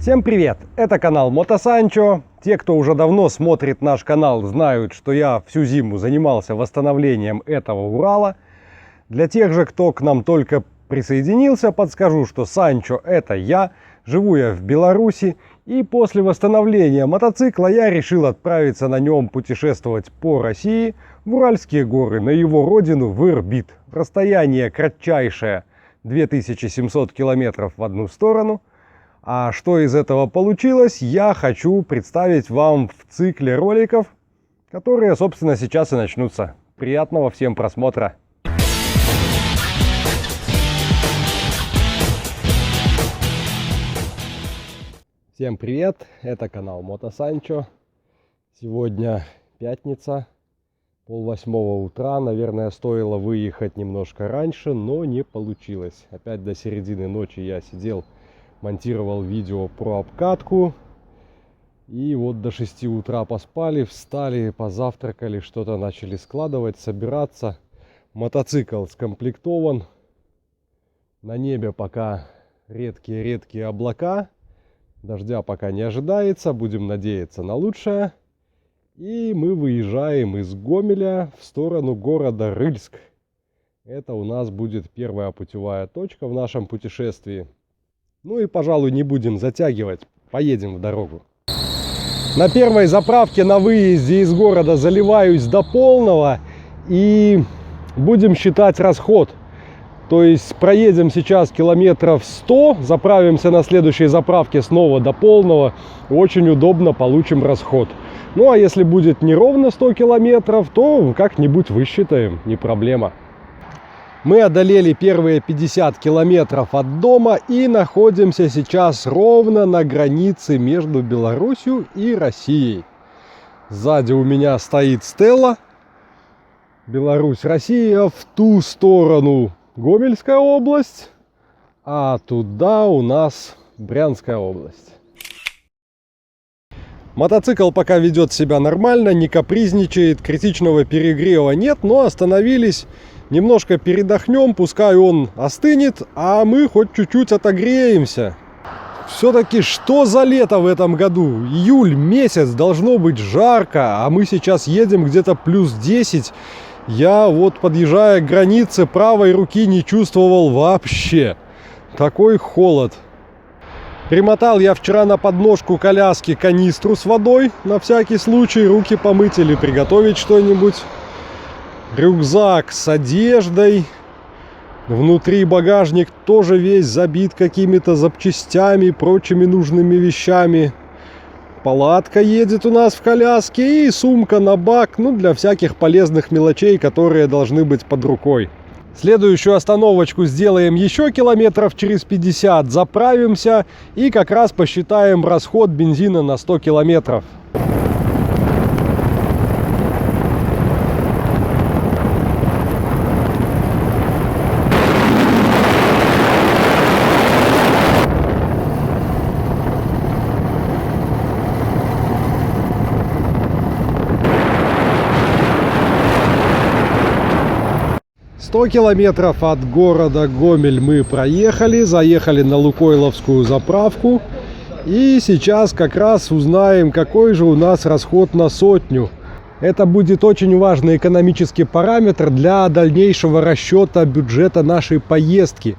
Всем привет! Это канал Мотосанчо. Те, кто уже давно смотрит наш канал, знают, что я всю зиму занимался восстановлением этого Урала. Для тех же, кто к нам только присоединился, подскажу, что Санчо — это я. Живу я в Беларуси. И после восстановления мотоцикла я решил отправиться на нем путешествовать по России, в Уральские горы, на его родину, в Ирбит. Расстояние кратчайшее 2700 километров в одну сторону. А что из этого получилось, я хочу представить вам в цикле роликов, которые, собственно, сейчас и начнутся. Приятного всем просмотра! Всем привет! Это канал Мотосанчо. Сегодня пятница, 7:30 утра. Наверное, стоило выехать немножко раньше, но не получилось. Опять до середины ночи я сидел, монтировал видео про обкатку. И вот до 6 утра поспали, встали, позавтракали, что-то начали складывать, собираться. Мотоцикл скомплектован. На небе пока редкие облака. Дождя пока не ожидается, будем надеяться на лучшее. И мы выезжаем из Гомеля в сторону города Рыльск. Это у нас будет первая путевая точка в нашем путешествии. Ну и, пожалуй, не будем затягивать, поедем в дорогу. На первой заправке на выезде из города заливаюсь до полного и будем считать расход. То есть проедем сейчас километров 100, заправимся на следующей заправке снова до полного. Очень удобно, получим расход. Ну а если будет не ровно 100 километров, то как-нибудь высчитаем, не проблема. Мы одолели первые 50 километров от дома и находимся сейчас ровно на границе между Беларусью и Россией. Сзади у меня стоит Стелла. Беларусь, Россия. В ту сторону Гомельская область, а туда у нас Брянская область. Мотоцикл пока ведет себя нормально, не капризничает, критичного перегрева нет, но остановились. Немножко передохнем, пускай он остынет, а мы хоть чуть-чуть отогреемся. Все-таки что за лето в этом году? Июль месяц, должно быть жарко, а мы сейчас едем где-то плюс 10. Я вот, подъезжая к границе, правой руки не чувствовал вообще. Такой холод. Примотал я вчера на подножку коляски канистру с водой, на всякий случай, руки помыть или приготовить что-нибудь. Рюкзак с одеждой. Внутри багажник тоже весь забит какими-то запчастями, прочими нужными вещами. Палатка едет у нас в коляске и сумка на бак, ну, для всяких полезных мелочей, которые должны быть под рукой. Следующую остановочку сделаем еще километров через 50, заправимся и как раз посчитаем расход бензина на 100 километров. «100 километров от города Гомель мы проехали, заехали на Лукойловскую заправку. И сейчас как раз узнаем, какой же у нас расход на сотню. Это будет очень важный экономический параметр для дальнейшего расчета бюджета нашей поездки.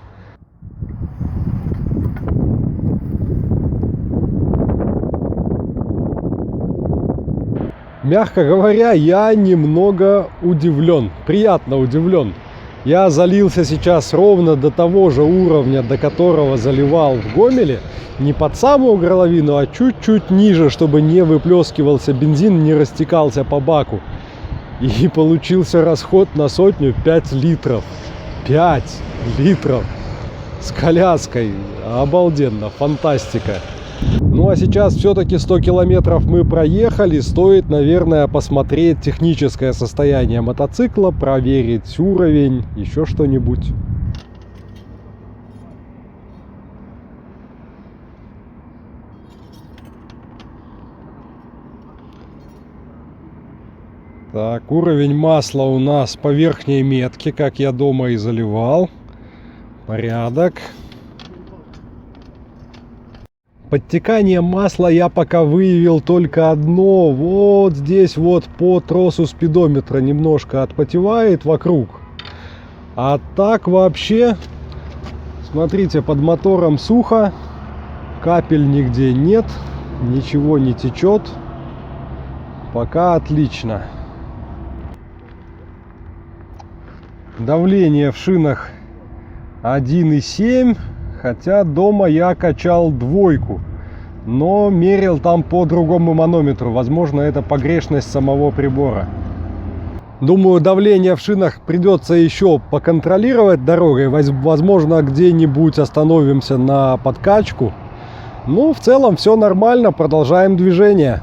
Мягко говоря, я немного удивлен, приятно удивлен. Я залился сейчас ровно до того же уровня, до которого заливал в Гомеле. Не под самую горловину, а чуть-чуть ниже, чтобы не выплескивался бензин, не растекался по баку. И получился расход на сотню 5 литров. 5 литров с коляской. Обалденно, фантастика. Ну а сейчас все-таки 100 километров мы проехали. Стоит, наверное, посмотреть техническое состояние мотоцикла, проверить уровень, еще что-нибудь. Так, уровень масла у нас по верхней метке, как я дома и заливал. Порядок. Подтекание масла я пока выявил только одно. Вот здесь вот по тросу спидометра немножко отпотевает вокруг. А так вообще, смотрите, под мотором сухо. Капель нигде нет. Ничего не течет. Пока отлично. Давление в шинах 1,7. Хотя дома я качал двойку, но мерил там по другому манометру. Возможно, это погрешность самого прибора. Думаю, давление в шинах придется еще поконтролировать дорогой. Возможно, где-нибудь остановимся на подкачку. Ну, в целом все нормально, продолжаем движение.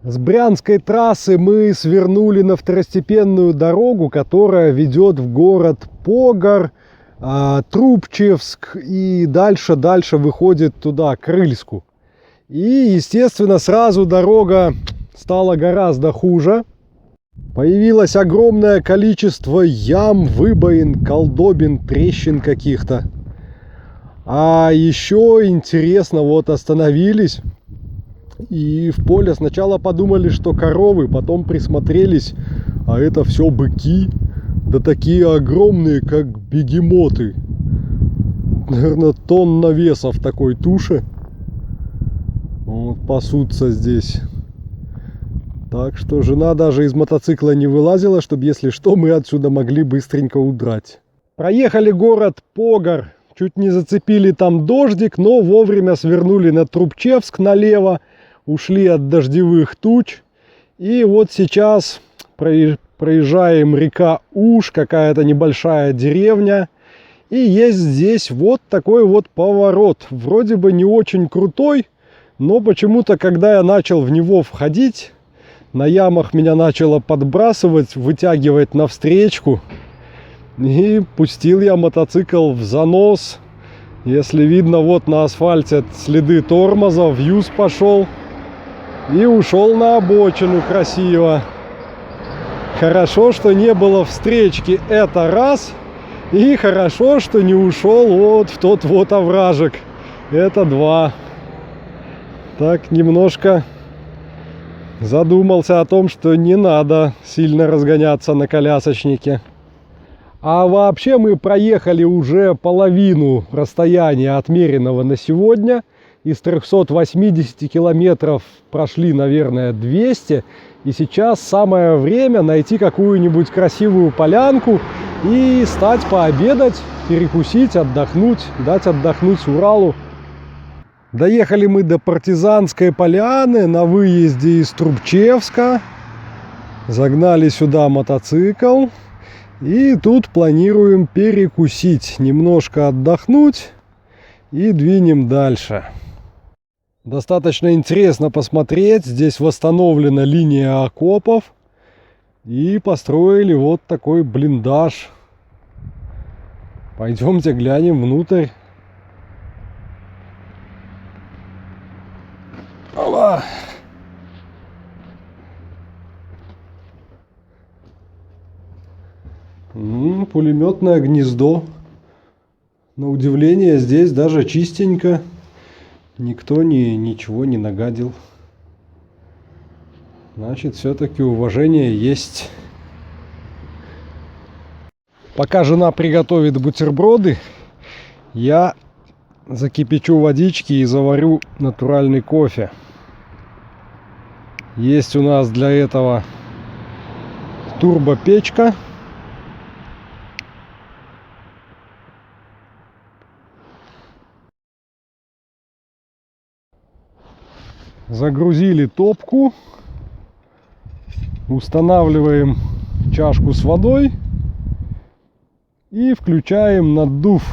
С Брянской трассы мы свернули на второстепенную дорогу, которая ведет в город Погар, Трубчевск и дальше выходит туда, к Рыльску. И, естественно, сразу дорога стала гораздо хуже. Появилось огромное количество ям, выбоин, колдобин, трещин каких-то. А еще интересно, вот остановились. И в поле сначала подумали, что коровы, потом присмотрелись, а это все быки, да такие огромные, как бегемоты. Наверное, тонна веса в такой туше. Вот, пасутся здесь. Так что жена даже из мотоцикла не вылазила, чтобы, если что, мы отсюда могли быстренько удрать. Проехали город Погар, чуть не зацепили там дождик, но вовремя свернули на Трубчевск налево. Ушли от дождевых туч. И вот сейчас проезжаем река Уж, какая-то небольшая деревня. И есть здесь вот такой вот поворот. Вроде бы не очень крутой, но почему-то, когда я начал в него входить, на ямах меня начало подбрасывать, вытягивать навстречку. И пустил я мотоцикл в занос. Если видно, вот на асфальте следы тормоза, вьюз пошел. И ушел на обочину красиво. Хорошо, что не было встречки, это раз. И хорошо, что не ушел вот в тот вот овражек. Это два. Так немножко задумался о том, что не надо сильно разгоняться на колясочнике. А вообще мы проехали уже половину расстояния, отмеренного на сегодня. Из 380 километров прошли, наверное, 200. И сейчас самое время найти какую-нибудь красивую полянку и стать пообедать, перекусить, отдохнуть, дать отдохнуть Уралу. Доехали мы до Партизанской поляны на выезде из Трубчевска. Загнали сюда мотоцикл. И тут планируем перекусить, немножко отдохнуть и двинем дальше. Достаточно интересно посмотреть. Здесь восстановлена линия окопов. И построили вот такой блиндаж. Пойдемте глянем внутрь. Опа! Пулеметное гнездо. На удивление, здесь даже чистенько. Никто ничего не нагадил. Значит, все-таки уважение есть. Пока жена приготовит бутерброды, я закипячу водички и заварю натуральный кофе. Есть у нас для этого турбопечка. Загрузили топку. Устанавливаем чашку с водой. И включаем наддув.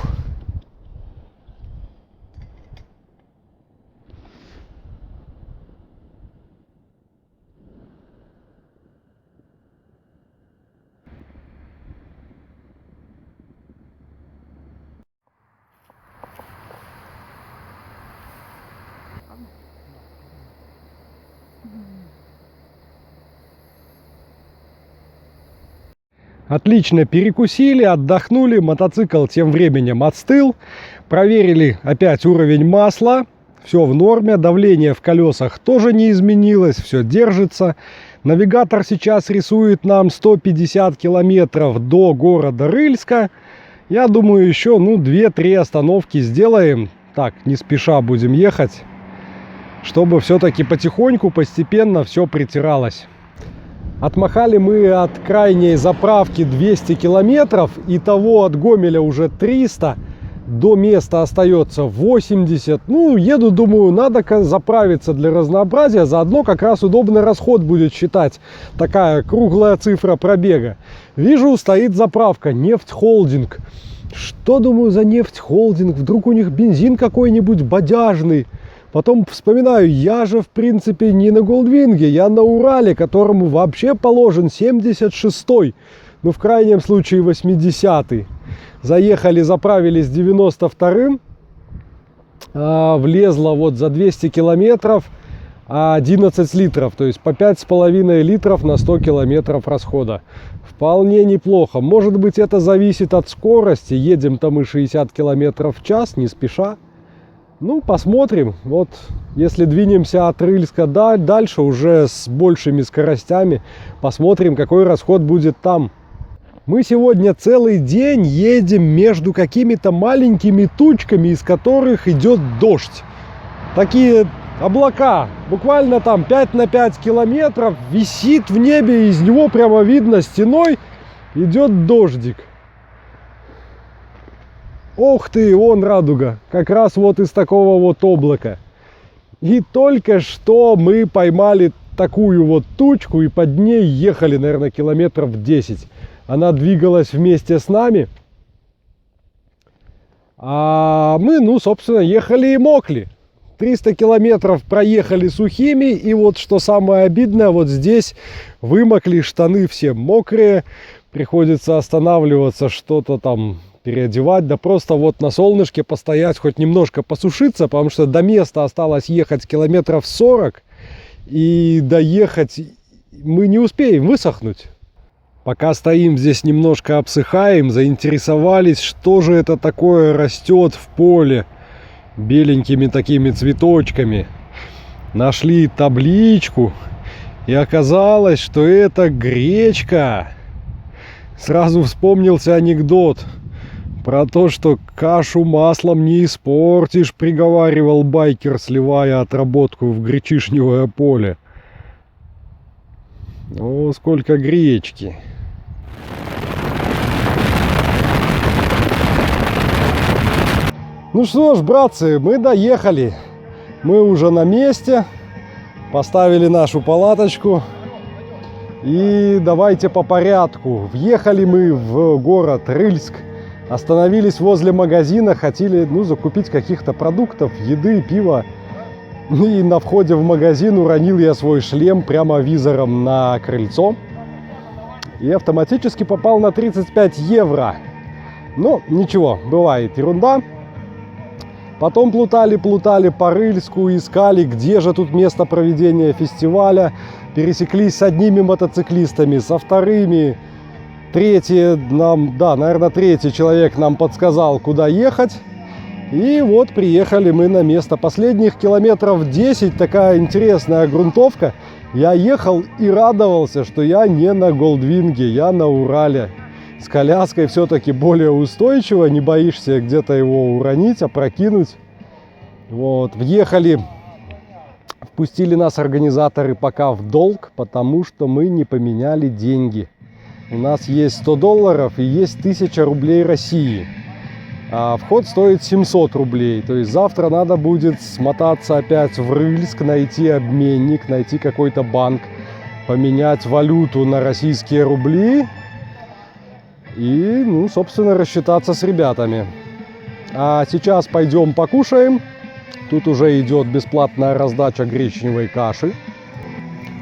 Отлично перекусили, отдохнули, мотоцикл тем временем отстыл. Проверили опять уровень масла, все в норме, давление в колесах тоже не изменилось, все держится. Навигатор сейчас рисует нам 150 километров до города Рыльска. Я думаю, еще 2-3 остановки сделаем, так, не спеша будем ехать, чтобы все-таки потихоньку, постепенно все притиралось. Отмахали мы от крайней заправки 200 километров, итого от Гомеля уже 300, до места остается 80. Еду, думаю, надо заправиться для разнообразия, заодно как раз удобный расход будет считать, такая круглая цифра пробега. Вижу, стоит заправка, Нефтьхолдинг. Что, думаю, за Нефтьхолдинг? Вдруг у них бензин какой-нибудь бодяжный? Потом вспоминаю, я же в принципе не на Голдвинге, я на Урале, которому вообще положен 76-й, в крайнем случае 80-й. Заехали, заправились 92-м, влезло вот за 200 километров 11 литров, то есть по 5,5 литров на 100 километров расхода. Вполне неплохо. Может быть, это зависит от скорости, едем-то мы 60 километров в час, не спеша. Посмотрим. Вот, если двинемся от Рыльска дальше, уже с большими скоростями, посмотрим, какой расход будет там. Мы сегодня целый день едем между какими-то маленькими тучками, из которых идет дождь. Такие облака, буквально там 5 на 5 километров, висит в небе, из него прямо видно стеной идет дождик. Ох ты, вон радуга, как раз вот из такого вот облака. И только что мы поймали такую вот тучку и под ней ехали, наверное, километров 10. Она двигалась вместе с нами. А мы, собственно, ехали и мокли. 300 километров проехали сухими. И вот что самое обидное, вот здесь вымокли, штаны все мокрые. Приходится останавливаться, что-то там переодевать, да просто вот на солнышке постоять, хоть немножко посушиться, потому что до места осталось ехать километров 40, и доехать мы не успеем высохнуть. Пока стоим здесь, немножко обсыхаем, заинтересовались, что же это такое растет в поле беленькими такими цветочками. Нашли табличку, и оказалось, что это гречка. Сразу вспомнился анекдот про то, что кашу маслом не испортишь, приговаривал байкер, сливая отработку в гречишневое поле. О, сколько гречки. Ну что ж, братцы, мы доехали. Мы уже на месте. Поставили нашу палаточку. И давайте по порядку. Въехали мы в город Рыльск. Остановились возле магазина, хотели закупить каких-то продуктов, еды, пива. И на входе в магазин уронил я свой шлем прямо визором на крыльцо. И автоматически попал на 35 евро. Но ничего, бывает ерунда. Потом плутали по Рыльску, искали, где же тут место проведения фестиваля. Пересеклись с одними мотоциклистами, со вторыми. Третий человек нам подсказал, куда ехать. И вот приехали мы на место. Последних километров 10, такая интересная грунтовка. Я ехал и радовался, что я не на Голдвинге, я на Урале. С коляской все-таки более устойчиво, не боишься где-то его уронить, опрокинуть. Вот, въехали, впустили нас организаторы пока в долг, потому что мы не поменяли деньги. У нас есть 100 долларов и есть 1000 рублей России. А вход стоит 700 рублей. То есть завтра надо будет смотаться опять в Рыльск, найти обменник, найти какой-то банк, поменять валюту на российские рубли и, собственно, рассчитаться с ребятами. А сейчас пойдем покушаем. Тут уже идет бесплатная раздача гречневой каши.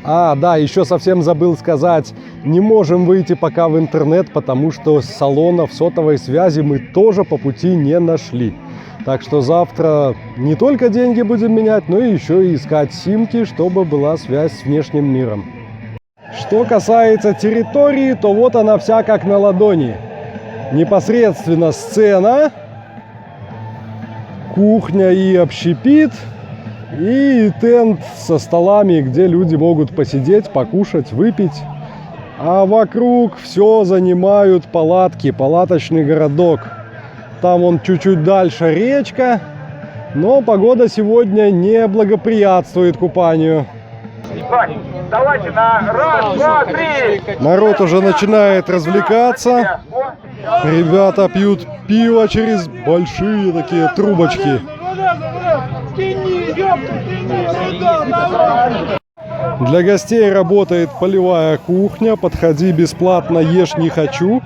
Да, еще совсем забыл сказать, не можем выйти пока в интернет, потому что салонов сотовой связи мы тоже по пути не нашли. Так что завтра не только деньги будем менять, но и еще и искать симки, чтобы была связь с внешним миром. Что касается территории, то вот она вся как на ладони. Непосредственно сцена, кухня и общепит, и тент со столами, где люди могут посидеть, покушать, выпить. А вокруг все занимают палатки, палаточный городок. Там вон чуть-чуть дальше речка, но погода сегодня не благоприятствует купанию. Давайте на раз, два, три. Народ уже начинает развлекаться. Ребята пьют пиво через большие такие трубочки. Для гостей работает полевая кухня. Подходи бесплатно, ешь не хочу.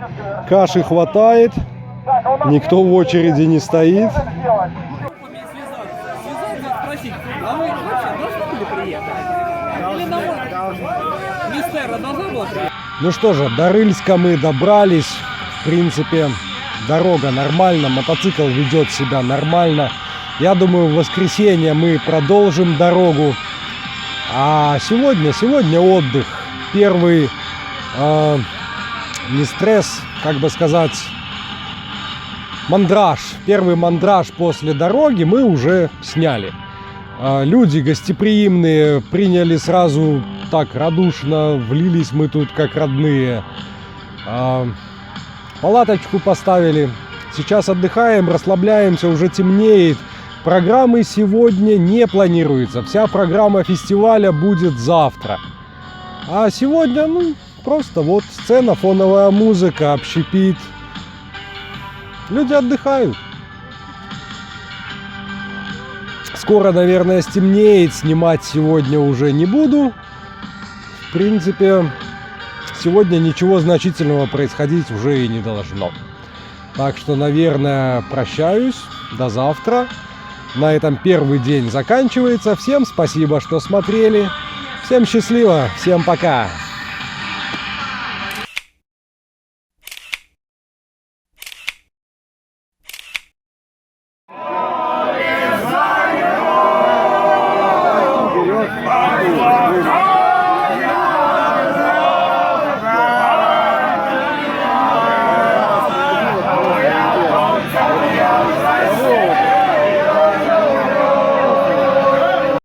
Каши хватает. Никто в очереди не стоит. Ну что же, до Рыльска мы добрались. В принципе, дорога нормально, мотоцикл ведет себя нормально. Я думаю, в воскресенье мы продолжим дорогу. А сегодня отдых. Первый, не стресс, как бы сказать, мандраж. Первый мандраж после дороги мы уже сняли. Люди гостеприимные, приняли сразу так радушно, влились мы тут как родные. Палаточку поставили. Сейчас отдыхаем, расслабляемся, уже темнеет. Программы сегодня не планируется. Вся программа фестиваля будет завтра. А сегодня, просто вот сцена, фоновая музыка, общепит. Люди отдыхают. Скоро, наверное, стемнеет. Снимать сегодня уже не буду. В принципе, сегодня ничего значительного происходить уже и не должно. Так что, наверное, прощаюсь. До завтра. На этом первый день заканчивается. Всем спасибо, что смотрели. Всем счастливо. Всем пока.